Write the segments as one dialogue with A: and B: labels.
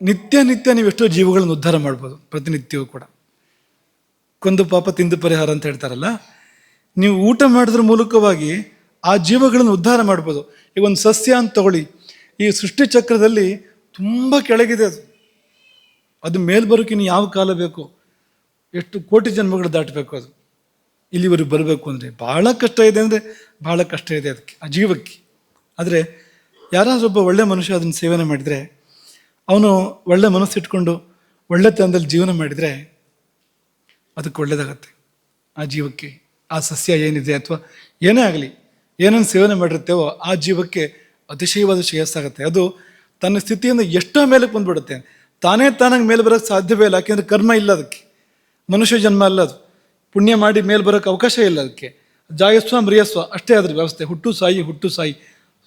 A: ನಿತ್ಯ ನಿತ್ಯ ನೀವು ಎಷ್ಟೋ ಜೀವಗಳನ್ನು ಉದ್ಧಾರ ಮಾಡ್ಬೋದು. ಪ್ರತಿನಿತ್ಯವೂ ಕೂಡ ಕೊಂದು ಪಾಪ ತಿಂದು ಪರಿಹಾರ ಅಂತ ಹೇಳ್ತಾರಲ್ಲ, ನೀವು ಊಟ ಮಾಡೋದ್ರ ಮೂಲಕವಾಗಿ ಆ ಜೀವಗಳನ್ನು ಉದ್ಧಾರ ಮಾಡ್ಬೋದು. ಈಗ ಒಂದು ಸಸ್ಯ ಅಂತ ತಗೊಳ್ಳಿ, ಈ ಸೃಷ್ಟಿ ಚಕ್ರದಲ್ಲಿ ತುಂಬ ಕೆಳಗಿದೆ ಅದು. ಅದು ಮೇಲ್ಬರೋಕೆ ಇನ್ನು ಯಾವ ಕಾಲ ಬೇಕು, ಎಷ್ಟು ಕೋಟಿ ಜನ್ಮಗಳು ದಾಟಬೇಕು ಅದು ಇಲ್ಲಿವರೆಗೆ ಬರಬೇಕು ಅಂದರೆ. ಭಾಳ ಕಷ್ಟ ಇದೆ ಅಂದರೆ ಭಾಳ ಕಷ್ಟ ಇದೆ ಅದಕ್ಕೆ, ಆ ಜೀವಕ್ಕೆ. ಆದರೆ ಯಾರಾದ್ರೊಬ್ಬ ಒಳ್ಳೆ ಮನುಷ್ಯ ಅದನ್ನು ಸೇವನೆ ಮಾಡಿದರೆ, ಅವನು ಒಳ್ಳೆ ಮನಸ್ಸಿಟ್ಕೊಂಡು ಒಳ್ಳೆತನದಲ್ಲಿ ಜೀವನ ಮಾಡಿದರೆ ಅದಕ್ಕೆ ಒಳ್ಳೆಯದಾಗತ್ತೆ. ಆ ಜೀವಕ್ಕೆ, ಆ ಸಸ್ಯ ಏನಿದೆ ಅಥವಾ ಏನೇ ಆಗಲಿ, ಏನನ್ನು ಸೇವನೆ ಮಾಡಿರ್ತೇವೋ ಆ ಜೀವಕ್ಕೆ ಅತಿಶಯವಾದ ಶ್ರೇಯಸ್ಸಾಗತ್ತೆ. ಅದು ತನ್ನ ಸ್ಥಿತಿಯಿಂದ ಎಷ್ಟೋ ಮೇಲಕ್ಕೆ ಬಂದ್ಬಿಡುತ್ತೆ. ತಾನೇ ತಾನಾಗಿ ಮೇಲೆ ಬರೋಕ್ಕೆ ಸಾಧ್ಯವೇ ಇಲ್ಲ, ಯಾಕೆಂದರೆ ಕರ್ಮ ಇಲ್ಲ ಅದಕ್ಕೆ. ಮನುಷ್ಯ ಜನ್ಮ ಅಲ್ಲ ಅದು, ಪುಣ್ಯ ಮಾಡಿ ಮೇಲೆ ಬರೋಕ್ಕೆ ಅವಕಾಶ ಇಲ್ಲ ಅದಕ್ಕೆ. ಜಾಯಸ್ವ ಮ್ರಿಯಸ್ವ ಅಷ್ಟೇ ಅದ್ರ ವ್ಯವಸ್ಥೆ. ಹುಟ್ಟು ಸಾಯಿ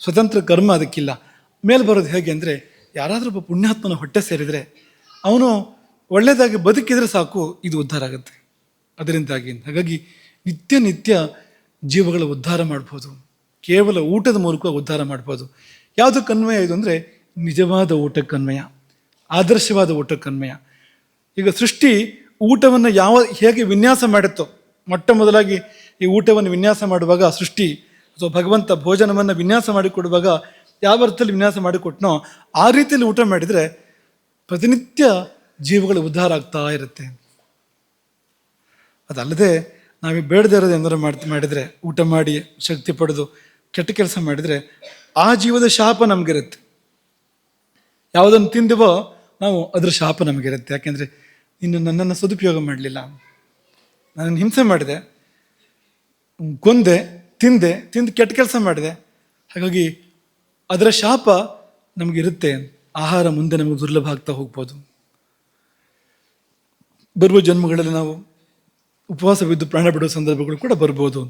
A: ಸ್ವತಂತ್ರ ಕರ್ಮ ಅದಕ್ಕಿಲ್ಲ. ಮೇಲೆ ಬರೋದು ಹೇಗೆ ಅಂದರೆ, ಯಾರಾದರೂ ಒಬ್ಬ ಪುಣ್ಯಾತ್ಮನ ಹೊಟ್ಟೆ ಸೇರಿದರೆ ಅವನು ಒಳ್ಳೆಯದಾಗಿ ಬದುಕಿದರೆ ಸಾಕು, ಇದು ಉದ್ಧಾರ ಆಗುತ್ತೆ ಅದರಿಂದಾಗಿ. ಹಾಗಾಗಿ ನಿತ್ಯ ನಿತ್ಯ ಜೀವಗಳ ಉದ್ಧಾರ ಮಾಡ್ಬೋದು. ಕೇವಲ ಊಟದ ಮೂಲಕ ಉದ್ಧಾರ ಮಾಡ್ಬೋದು. ಯಾವುದಕ್ಕೆ ಅನ್ವಯ ಇದು ಅಂದರೆ, ನಿಜವಾದ ಊಟಕ್ಕೆ ಅನ್ವಯ, ಆದರ್ಶವಾದ ಊಟಕ್ಕೆ ಅನ್ವಯ. ಈಗ ಸೃಷ್ಟಿ ಊಟವನ್ನು ಹೇಗೆ ವಿನ್ಯಾಸ ಮಾಡುತ್ತೋ, ಮೊಟ್ಟ ಮೊದಲಾಗಿ ಈ ಊಟವನ್ನು ವಿನ್ಯಾಸ ಮಾಡುವಾಗ ಸೃಷ್ಟಿ ಅಥವಾ ಭಗವಂತ ಭೋಜನವನ್ನು ವಿನ್ಯಾಸ ಮಾಡಿಕೊಡುವಾಗ ಯಾವ ಅರ್ಥದಲ್ಲಿ ವಿನ್ಯಾಸ ಮಾಡಿಕೊಟ್ನೋ ಆ ರೀತಿಯಲ್ಲಿ ಊಟ ಮಾಡಿದರೆ ಪ್ರತಿನಿತ್ಯ ಜೀವಗಳು ಉದ್ಧಾರ ಆಗ್ತಾ ಇರುತ್ತೆ. ಅದಲ್ಲದೆ ನಾವೀಗ ಬೇಡದೇ ಇರೋದು ಏನಾರು ಮಾಡಿದರೆ, ಊಟ ಮಾಡಿ ಶಕ್ತಿ ಪಡೆದು ಕೆಟ್ಟ ಕೆಲಸ ಮಾಡಿದರೆ ಆ ಜೀವದ ಶಾಪ ನಮಗಿರುತ್ತೆ. ಯಾವುದನ್ನು ತಿಂದವೋ ನಾವು ಅದರ ಶಾಪ ನಮಗಿರುತ್ತೆ. ಯಾಕೆಂದರೆ ಇನ್ನು ನನ್ನನ್ನು ಸದುಪಯೋಗ ಮಾಡಲಿಲ್ಲ, ನನ್ನನ್ನು ಹಿಂಸೆ ಮಾಡಿದೆ, ಕೊಂದೆ, ತಿಂದು ಕೆಟ್ಟ ಕೆಲಸ ಮಾಡಿದೆ. ಹಾಗಾಗಿ ಅದರ ಶಾಪ ನಮಗಿರುತ್ತೆ. ಆಹಾರ ಮುಂದೆ ನಮಗೆ ದುರ್ಲಭ ಆಗ್ತಾ ಹೋಗ್ಬೋದು. ಬರುವ ಜನ್ಮಗಳಲ್ಲಿ ನಾವು ಉಪವಾಸ ಬಿದ್ದು ಪ್ರಾಣ ಬಿಡುವ ಸಂದರ್ಭಗಳು ಕೂಡ ಬರ್ಬೋದು.